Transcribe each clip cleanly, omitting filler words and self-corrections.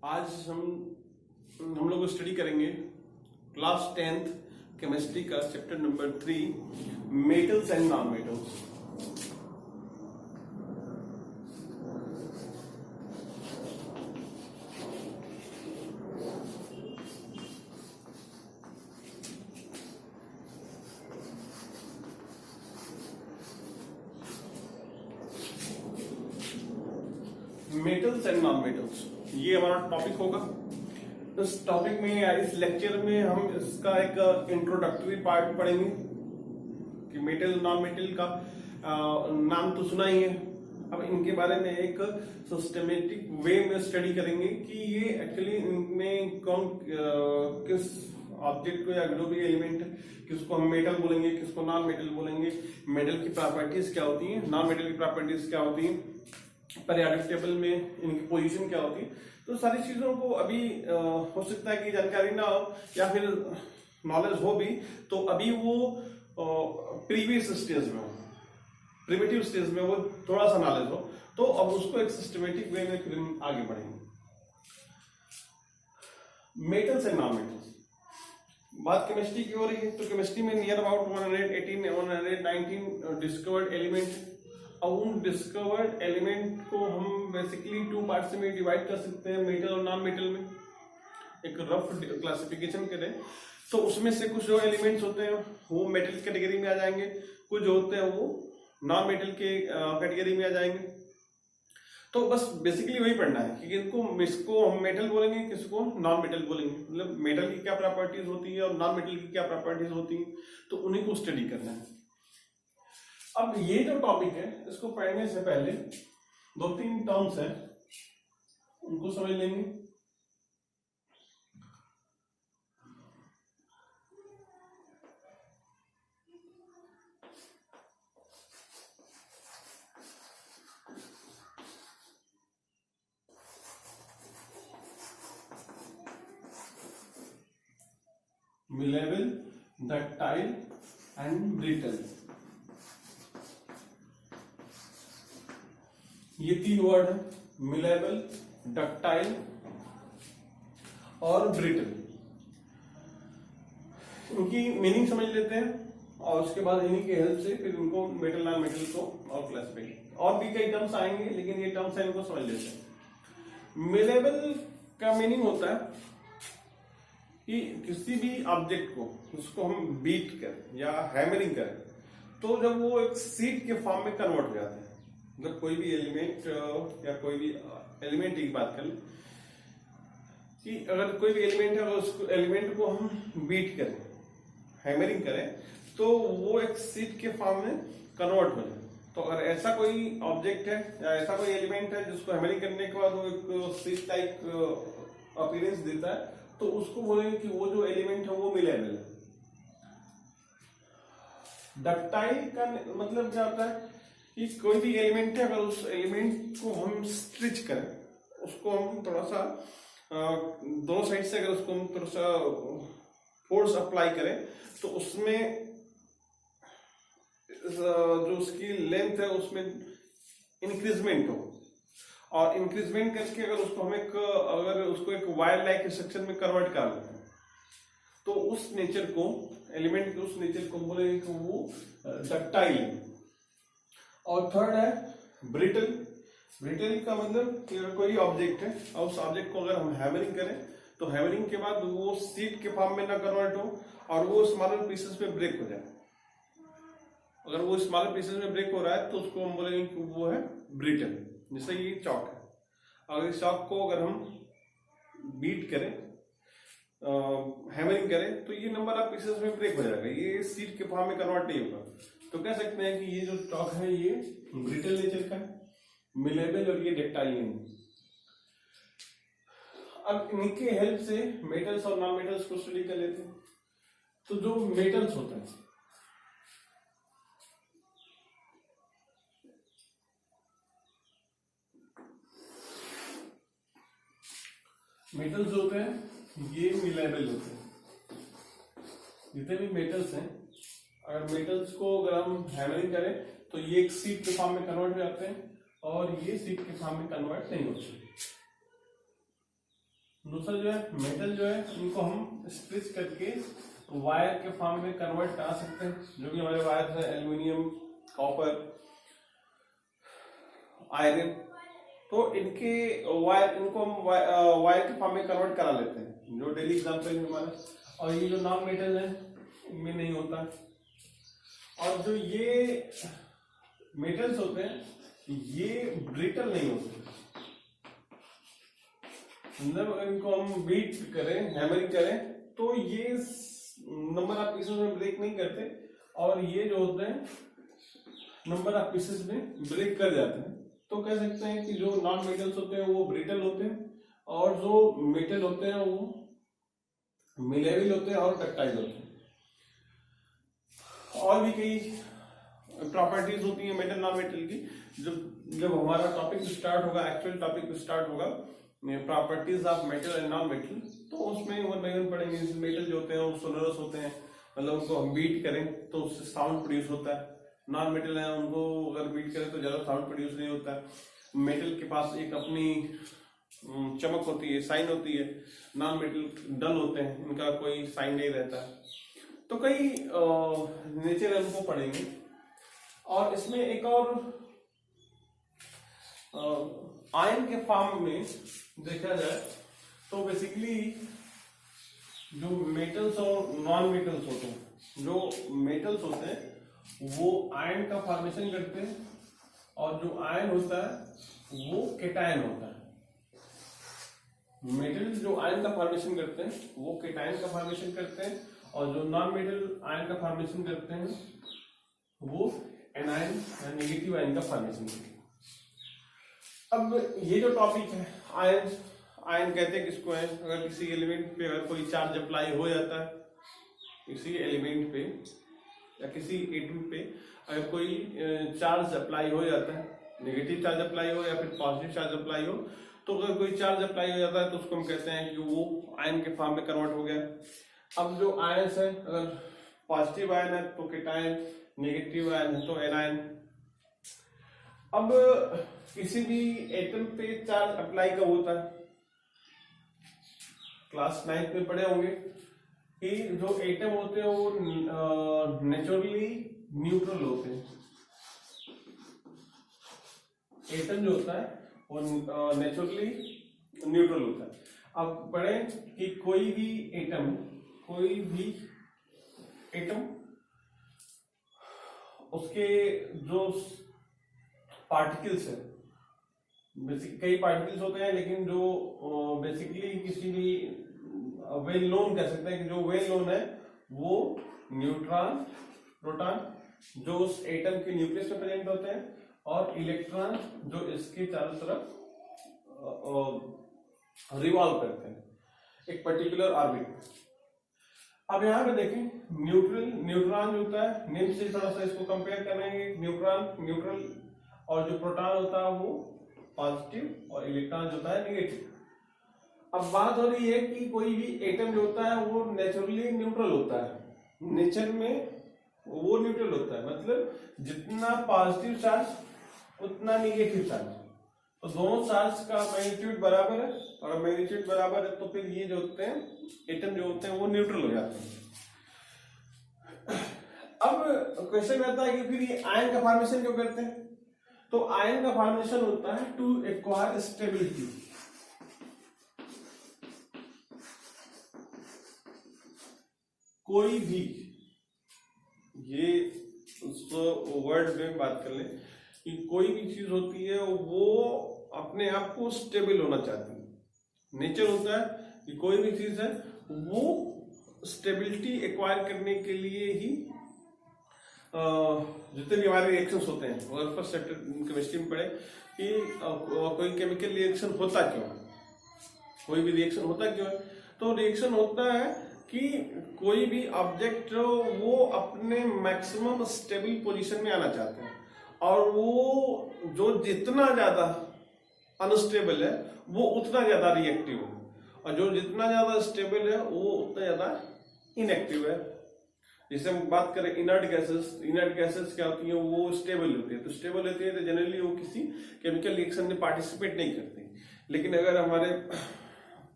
आज हम लोग स्टडी करेंगे क्लास 10th केमिस्ट्री का chapter number 3 metals and non metals. Metals and non metals ये हमारा टॉपिक होगा। इस टॉपिक में इस लेक्चर में हम इसका एक इंट्रोडक्टरी पार्ट पढ़ेंगे कि मेटल नॉन मेटल का नाम तो सुना ही है। अब इनके बारे में एक सिस्टमेटिक वे में स्टडी करेंगे कि ये एक्चुअली इनमें कौन किस ऑब्जेक्ट को या जो भी एलिमेंट किसको हम मेटल बोलेंगे, किसको नॉन मेटल बोलेंगे, मेटल की प्रॉपर्टीज क्या होती हैं, नॉन मेटल की प्रॉपर्टीज क्या होती हैं, पीरियोडिक टेबल में इनकी पोजीशन क्या होती है। तो सारी चीजों को अभी हो सकता है कि जानकारी ना हो या फिर नॉलेज हो भी, तो अभी वो प्रीवियस स्टेज में हो, प्रिमिटिव स्टेज में वो थोड़ा सा नॉलेज हो, तो अब उसको एक सिस्टमेटिक वे में फिर हम आगे बढ़ेंगे। मेटल्स एंड नॉन मेटल्स, बात केमिस्ट्री की हो रही है तो केमिस्ट्री में नियर अबाउट 118-119 डिस्कवर्ड एलिमेंट। अब उन डिस्कवर्ड एलिमेंट को हम बेसिकली 2 पार्ट्स में डिवाइड कर सकते हैं, मेटल और नॉन मेटल में। एक रफ क्लासिफिकेशन करें तो उसमें से कुछ जो एलिमेंट्स होते हैं वो मेटल कैटेगरी में आ जाएंगे, कुछ जो होते हैं वो नॉन मेटल के कैटेगरी में आ जाएंगे। तो बस बेसिकली वही पढ़ना है कि इसको हम मेटल बोलेंगे, किसको नॉन मेटल बोलेंगे, मतलब मेटल की क्या प्रॉपर्टीज होती है और नॉन मेटल की क्या प्रॉपर्टीज होती है, तो उन्हीं को स्टडी करना है। अब ये जो टॉपिक है इसको पढ़ने से पहले 2-3 टर्म्स हैं, उनको समझ लेंगे। मिलेबल, डक्टाइल एंड ब्रिटल, ये 3 वर्ड है, मिलेबल, डक्टाइल और ब्रिटल। इनकी मीनिंग समझ लेते हैं और उसके बाद इन्हीं के हेल्प से फिर उनको मेटल नॉन मेटल को और क्लासिफाई, और भी कई टर्म्स आएंगे लेकिन ये टर्म्स है इनको समझ लेते हैं। मिलेबल का मीनिंग होता है कि किसी भी ऑब्जेक्ट को उसको हम बीट कर या हैमरिंग करें तो जब वो एक सीट के फॉर्म में कन्वर्ट हो जाते हैं, मतलब कोई भी एलिमेंट या कोई भी एलिमेंट की बात कर ले कि अगर कोई भी एलिमेंट है, अगर उस एलिमेंट को हम बीट करें, हैमरिंग करें, तो वो एक सीट के फॉर्म में कन्वर्ट हो जाए। तो अगर ऐसा कोई ऑब्जेक्ट है या ऐसा कोई एलिमेंट है जिसको हैमरिंग करने के बाद वो एक सीट टाइप अपीयरेंस देता है, तो उसको बोलेंगे कि वो जो एलिमेंट है वो मिलेबल है। डक्टाइल का मतलब क्या होता है कि कोई भी एलिमेंट है, अगर उस एलिमेंट को हम स्ट्रिच करें, उसको हम थोड़ा सा दोनों साइड से अगर उसको हम थोड़ा सा फोर्स अप्लाई करें तो उसमें जो उसकी लेंथ है उसमें इंक्रीजमेंट हो, और इंक्रीजमेंट करके अगर उसको हम अगर उसको एक वायर लाइक स्ट्रक्चर में कन्वर्ट कर लेते हैं तो उस नेचर को, एलिमेंट के उस नेचर को बोलेंगे कि वो डक्टाइल है। और थर्ड है ब्रिटल। ब्रिटल का मतलब कि अगर कोई ऑब्जेक्ट है और उस ऑब्जेक्ट को अगर हम हैमरिंग करें तो हैमरिंग के बाद वो सीट के फॉर्म में ना कन्वर्ट हो और वो स्मॉलर पीसेस में ब्रेक हो जाए। अगर वो स्मॉलर पीसेस में ब्रेक हो रहा है तो उसको हम बोलेंगे कि वो है ब्रिटल। जैसे ये चॉक है, अगर इस चॉक को अगर हम बीट करें, हैमरिंग करें, तो ये नंबर ऑफ पीसेस में ब्रेक हो जाएगा, ये सीट के फॉर्म में कन्वर्ट नहीं होगा। तो कह सकते हैं कि ये जो चॉक है ये ब्रिटल नेचर का है, मिलेबल और ये डक्टाइल है। अब इनके हेल्प से मेटल्स और नॉन मेटल्स को स्टडी कर लेते हैं। तो जो मेटल्स होते हैं, मेटल्स होते हैं ये मिलेबल होते हैं। जितने भी मेटल्स हैं, अगर मेटल्स को अगर हम हैमरिंग करें तो ये एक सीट के फॉर्म में कन्वर्ट हो जाते हैं और ये सीट के फॉर्म में कन्वर्ट नहीं होते। दूसरा जो है मेटल जो है इनको हम स्ट्रेच करके वायर के फॉर्म में कन्वर्ट करा सकते हैं, जो कि हमारे वायर है एल्यूमिनियम, कॉपर, आयरन। तो इनके वायर इनको हम वायर के फॉर्म में कन्वर्ट करा लेते हैं, जो डेली एग्जाम्पल है हमारा। और ये जो नॉन मेटल है इनमें नहीं होता। और जो ये मेटल्स होते हैं ये ब्रिटल नहीं होते, मतलब इनको हम बीट करें, हैमरिंग करें तो ये नंबर ऑफ पीसेस में ब्रेक नहीं करते, और ये जो होते हैं नंबर ऑफ पीसेस में ब्रेक कर जाते हैं। तो कह सकते हैं कि जो नॉन मेटल्स होते हैं वो ब्रिटल होते हैं, और जो मेटल होते हैं वो मिलेबल होते हैं और डक्टाइल होते हैं। और भी कई प्रॉपर्टीज होती है मेटल नॉन मेटल की। जब हमारा टॉपिक स्टार्ट होगा, एक्चुअल टॉपिक स्टार्ट होगा properties of metal and non metal, तो उसमें वन बाय वन पढ़ेंगे। मेटल जो होते हैं वो सोनरस होते हैं, मतलब उनको हम बीट करें तो उससे साउंड प्रोड्यूस होता है। नॉन मेटल है, उनको अगर बीट करें तो ज्यादा साउंड प्रोड्यूस नहीं होता है। मेटल के पास एक अपनी चमक होती है, साइन होती है। नॉन मेटल डल होते हैं, इनका कोई साइन नहीं रहता। तो कई नेचर है उनको पढ़ेंगे। और इसमें एक और आयन के फॉर्म में देखा जाए तो बेसिकली जो मेटल्स और नॉन मेटल्स होते हैं, जो मेटल्स होते हैं वो आयन का फॉर्मेशन करते हैं, और जो आयन होता है वो केटायन होता है। मेटल जो आयन का फॉर्मेशन करते हैं वो केटायन का फॉर्मेशन करते हैं, और जो नॉन मेटल आयन का फॉर्मेशन करते हैं वो एनायन या नेगेटिव आयन का फॉर्मेशन करते हैं। अब ये जो टॉपिक है आयन, आयन कहते हैं किसको है, अगर किसी एलिमेंट पे अगर कोई चार्ज अप्लाई हो जाता है, किसी एलिमेंट पे या किसी एटम पे अगर कोई चार्ज अप्लाई हो जाता है, नेगेटिव चार्ज अप्लाई हो या फिर पॉजिटिव चार्ज अप्लाई हो, तो अगर कोई चार्ज अप्लाई हो जाता है तो उसको हम कहते हैं कि वो आयन के फॉर्म में कन्वर्ट हो गया। अब जो आयन्स है, अगर पॉजिटिव आयन है तो केटायन, नेगेटिव आयन है तो एनायन। अब किसी भी एटम पे चार्ज अप्लाई कब होता है, क्लास 9th में पढ़े होंगे कि जो एटम होते हैं वो नेचुरली न्यूट्रल होते हैं। एटम जो होता है वो नेचुरली न्यूट्रल होता है। अब पढ़े कि कोई भी एटम उसके जो पार्टिकल्स है, बेसिक कई पार्टिकल्स होते हैं, लेकिन जो बेसिकली किसी भी वेल नोन कह सकते हैं कि जो वेल नोन है वो न्यूट्रॉन, प्रोटॉन जो उस एटम के न्यूक्लियस में प्रेजेंट होते हैं, और इलेक्ट्रॉन जो इसके चारों तरफ रिवॉल्व करते हैं एक पर्टिकुलर ऑर्बिट। अब यहाँ पे देखें न्यूट्रॉन जो होता है, नेम से थोड़ा सा इसको कंपेयर करेंगे, न्यूट्रल, और जो प्रोटॉन होता है वो पॉजिटिव, और इलेक्ट्रॉन जो होता है नेगेटिव। अब बात हो रही है कि कोई भी एटम जो होता है वो नेचुरली न्यूट्रल होता है, नेचर में वो न्यूट्रल होता है, मतलब जितना पॉजिटिव चार्ज उतना नेगेटिव चार्ज, तो दोनों चार्ज का मैग्नीट्यूड बराबर है, और मैग्नीट्यूड बराबर है तो फिर ये जो होते हैं एटम जो होते हैं वो न्यूट्रल हो जाते हैं। अब क्वेश्चन रहता है कि फिर ये आयन का फॉर्मेशन क्यों करते हैं, तो आयन का फॉर्मेशन होता है टू एक्वायर स्टेबिलिटी। कोई भी, ये वर्ड में बात कर ले कि कोई भी चीज होती है वो अपने आप को स्टेबल होना चाहती है। नेचर होता है कि कोई भी चीज है वो स्टेबिलिटी एक्वायर करने के लिए ही जितने भी हमारे रिएक्शंस होते हैं, अगर फर्स्ट चैप्टर केमिस्ट्री में पढ़े कि कोई केमिकल रिएक्शन होता क्यों, कोई भी रिएक्शन होता क्यों है, तो रिएक्शन होता है कि कोई भी ऑब्जेक्ट वो अपने मैक्सिमम स्टेबल पोजीशन में आना चाहते हैं, और वो जो जितना ज्यादा अनस्टेबल है वो उतना ज्यादा रिएक्टिव है, और जो जितना ज्यादा स्टेबल है वो उतना ज्यादा इनएक्टिव है। जैसे हम बात करें इनर्ट गैसेस क्या होती है, वो स्टेबल होती है, तो स्टेबल होती है तो जनरली वो किसी केमिकल रिएक्शन में पार्टिसिपेट नहीं करती। लेकिन अगर हमारे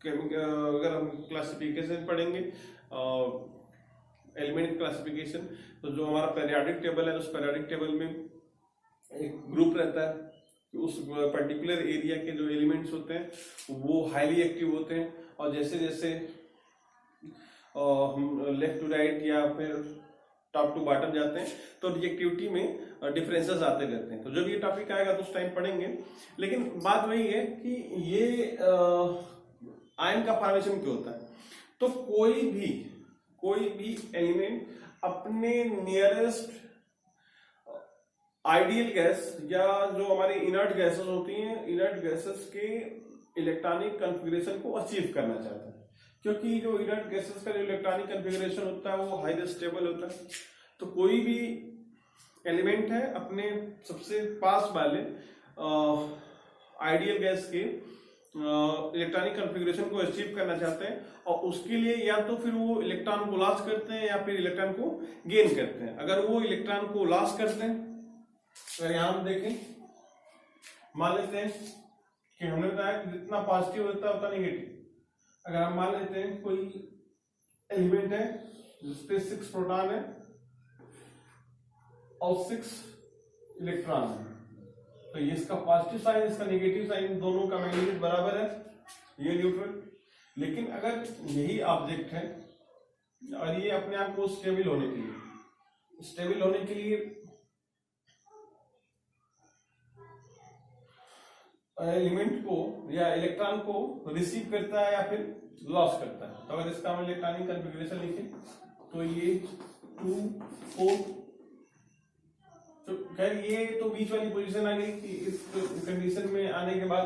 अगर हम क्लासिफिकेशन पढ़ेंगे एलिमेंट क्लासिफिकेशन, तो जो हमारा पीरियोडिक टेबल है, उस पीरियोडिक टेबल में एक ग्रुप रहता है कि उस पर्टिकुलर एरिया के जो एलिमेंट्स होते हैं वो हाईली एक्टिव होते हैं, और जैसे जैसे हम लेफ्ट टू राइट या फिर टॉप टू बॉटम जाते हैं तो रिएक्टिविटी में डिफरेंसेस आते रहते हैं। तो जब ये टॉपिक आएगा तो उस टाइम पढ़ेंगे। लेकिन बात वही है कि ये आयन का फॉर्मेशन क्यों होता है। तो कोई भी एलिमेंट अपने नियरेस्ट आइडियल गैस या जो हमारी इनर्ट गैसेस होती हैं, इनर्ट गैसेस के इलेक्ट्रॉनिक कॉन्फ़िगरेशन को अचीव करना चाहता है, क्योंकि जो इनर्ट गैसेस का जो इलेक्ट्रॉनिक कॉन्फ़िगरेशन होता है वो हाईली स्टेबल होता है। तो कोई भी एलिमेंट है अपने सबसे पास वाले आइडियल गैस के इलेक्ट्रॉनिक कॉन्फ़िगरेशन को अचीव करना चाहते हैं, और उसके लिए या तो फिर वो इलेक्ट्रॉन को लॉस करते हैं या फिर इलेक्ट्रॉन को गेन करते हैं। अगर वो इलेक्ट्रॉन को लॉस करते हैं, अगर यहां हम देखें, मान लेते हैं कि हमने बताया कि जितना पॉजिटिव होता है उतना नेगेटिव। अगर हम मान लेते हैं कोई एलिमेंट है जिसपे 6 प्रोटॉन है और 6 इलेक्ट्रॉन है, तो ये इसका पॉजिटिव साइन, इसका नेगेटिव साइन, दोनों का मैग्नीट्यूड बराबर है, ये न्यूट्रल। लेकिन अगर यही ऑब्जेक्ट है और ये अपने आप को स्टेबल होने के लिए एलिमेंट को या इलेक्ट्रॉन को रिसीव करता है या फिर लॉस करता है, तो अगर इसका हम इलेक्ट्रॉनिक कॉन्फ़िगरेशन लिखें तो ये 2 4, तो खैर ये तो बीच वाली पोजीशन आ गई कि इस कंडीशन में आने के बाद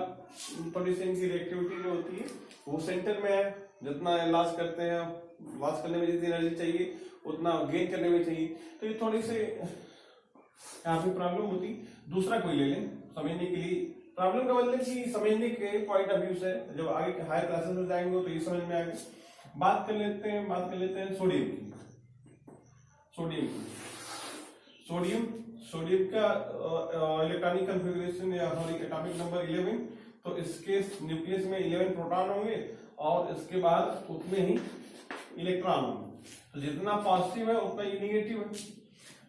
थोड़ी सी इनकी रिएक्टिविटी जो होती है वो सेंटर में है। जितना लॉस करते हैं, लॉस करने में जितनी एनर्जी चाहिए उतना गेन करने में चाहिए, तो ये थोड़ी सी यहाँ पे प्रॉब्लम होती। दूसरा कोई ले लें समझने के लिए, प्रॉब्लम का मतलब कि समझने के पॉइंट ऑफ व्यू से जब आगे हायर क्लासेस में जाएंगे तो ये समझ में आएगा। बात कर लेते हैं सोडियम का इलेक्ट्रॉनिक कॉन्फ़िगरेशन या एटॉमिक नंबर 11, तो इसके न्यूक्लियस में 11 प्रोटॉन होंगे और इसके बाद उतने ही इलेक्ट्रॉन होंगे, तो जितना पॉजिटिव है उतना ही नेगेटिव है।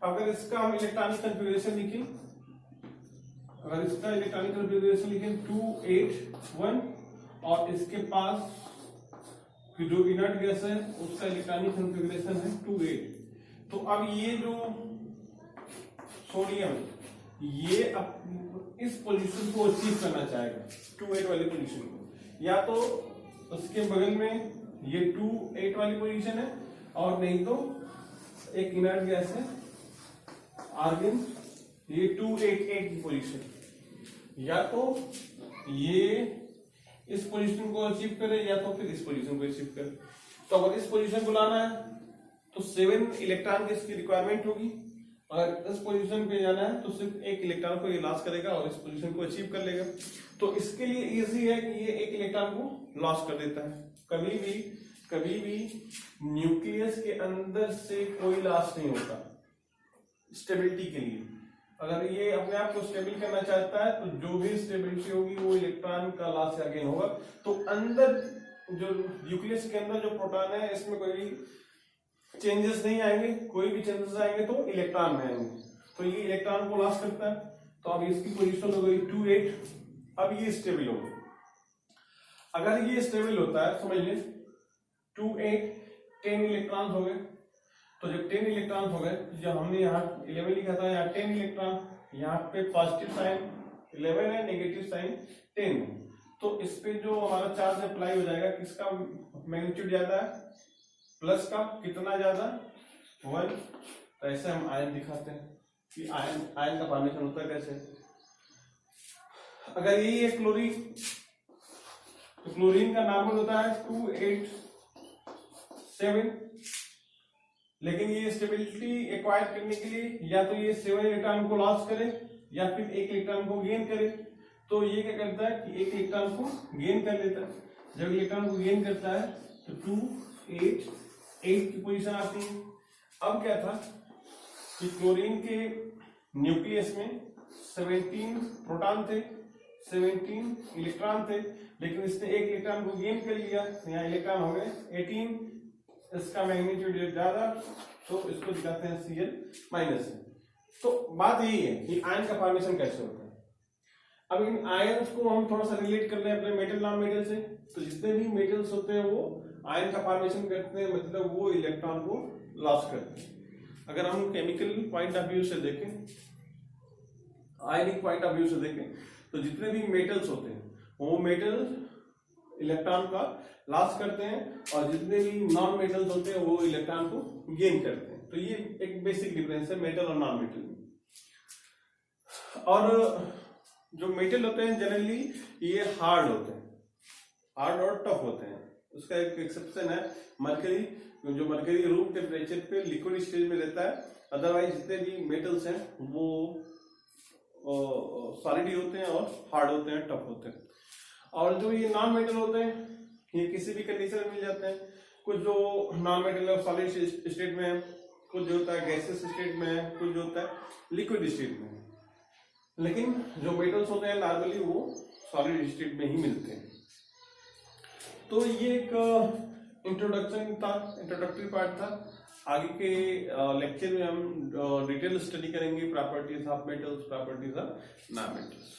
अगर इसका हम इलेक्ट्रॉनिक कॉन्फ़िगरेशन लिखें, 2 8 1 और इसके पास जो इनर्ट गैस है उसका इलेक्ट्रॉनिक कॉन्फ़िगरेशन है 2 8, तो अब ये जो सोडियम ये इस पोजीशन को अचीव करना चाहेगा 2 8 वाली पोजीशन को, या तो उसके बगल में ये 2 8 वाली पोजीशन है और नहीं तो एक इनर्ट गैस है आर्गन, ये 2 8 8 की पोजीशन, या तो ये इस पोजीशन को अचीव करे या तो फिर इस पोजीशन को अचीव करे। तो अगर इस पोजीशन को लाना है तो 7 इलेक्ट्रॉन की इसकी रिक्वायरमेंट होगी, और इस पोजीशन पे जाना है तो सिर्फ एक इलेक्ट्रॉन को ये लॉस करेगा और इस पोजीशन को अचीव कर लेगा। तो इसके लिए इजी है कि ये एक इलेक्ट्रॉन को लॉस कर देता है। कभी भी न्यूक्लियस के अंदर से कोई लॉस नहीं होता स्टेबिलिटी के लिए। अगर ये अपने आप को स्टेबल करना चाहता है तो जो भी स्टेबिलिटी होगी वो इलेक्ट्रॉन का लॉस या गेन होगा। तो अंदर जो न्यूक्लियस के अंदर जो प्रोटॉन है इसमें कोई भी चेंजेस नहीं आएंगे, कोई भी चेंजेस आएंगे तो इलेक्ट्रॉन में आएंगे, तो ये इलेक्ट्रॉन को लॉस करता है। तो अब इसकी पोजीशन हो गई 2 8, अब ये स्टेबल होगा। अगर ये स्टेबल होता है समझ लें 2 8 10 इलेक्ट्रॉन हो गए, तो जब 10 इलेक्ट्रॉन हो गए, जो हमने यहाँ 11 लिखा था यहाँ 10 इलेक्ट्रॉन, यहाँ पे पॉजिटिव साइन 11 है, नेगेटिव साइन 10 है, तो इस पे जो हमारा चार्ज अप्लाई हो जाएगा किसका मैग्नीट्यूड ज्यादा है, प्लस का। कितना ज्यादा 1। तो ऐसे हम आयन दिखाते हैं कि आयन का फॉर्मेशन होता है कैसे। अगर ये है क्लोरीन, तो क्लोरीन का नंबर होता है 2 8 7, लेकिन ये स्टेबिलिटी एक्वायर करने के लिए या तो ये 7 इलेक्ट्रॉन को लॉस करे या फिर एक इलेक्ट्रॉन को गेन करे। तो ये क्या करता है कि एक इलेक्ट्रॉन को गेन कर लेता है। जब इलेक्ट्रॉन को गेन करता है तो 2 8 8 की पोजीशन आती है। अब क्या था कि क्लोरीन के न्यूक्लियस में 17 प्रोटॉन थे, 17 इलेक्ट्रॉन थे, लेकिन इसने एक इलेक्ट्रॉन को गेन कर लिया, यहाँ इलेक्ट्रॉन हो गए 18, इसका मैग्नीट्यूड ज्यादा, तो इसको दिखाते हैं Cl-। तो बात यही है कि आयन का फॉर्मेशन कैसे होता है। अब इन आयन्स को हम थोड़ा सा रिलेट कर रहे हैं अपने मेटल नॉन मेटल से। तो जितने भी मेटल्स होते हैं वो आयन का फॉर्मेशन करते हैं, मतलब वो इलेक्ट्रॉन को लॉस करते हैं। अगर हम केमिकल पॉइंट ऑफ व्यू से देखें, आयनिक पॉइंट ऑफ व्यू से देखें, तो जितने भी मेटल्स होते हैं वो मेटल इलेक्ट्रॉन का लॉस करते हैं, और जितने भी नॉन मेटल्स होते हैं वो इलेक्ट्रॉन को गेन करते हैं। तो ये एक बेसिक डिफरेंस है मेटल और नॉन मेटल में। और जो मेटल होते हैं जनरली ये हार्ड होते हैं, हार्ड और टफ होते हैं। उसका एक एक्सेप्शन है मरकरी, जो मरकरी रूम टेम्परेचर पे लिक्विड स्टेज में रहता है। अदरवाइज जितने भी मेटल्स हैं वो सॉलिड होते हैं और हार्ड होते हैं, टफ होते हैं। और जो ये नॉन मेटल होते हैं ये किसी भी कंडीशन में मिल जाते हैं। कुछ जो नॉन मेटल सॉलिड स्टेट में है, कुछ जो होता है गैसेस स्टेट में है, कुछ जो होता है लिक्विड स्टेट में है। लेकिन जो मेटल्स होते हैं नॉर्मली वो सॉलिड स्टेट में ही मिलते हैं। तो ये एक इंट्रोडक्शन था, इंट्रोडक्टरी पार्ट था। आगे के लेक्चर में हम डिटेल स्टडी करेंगे properties of metals, properties of non metals.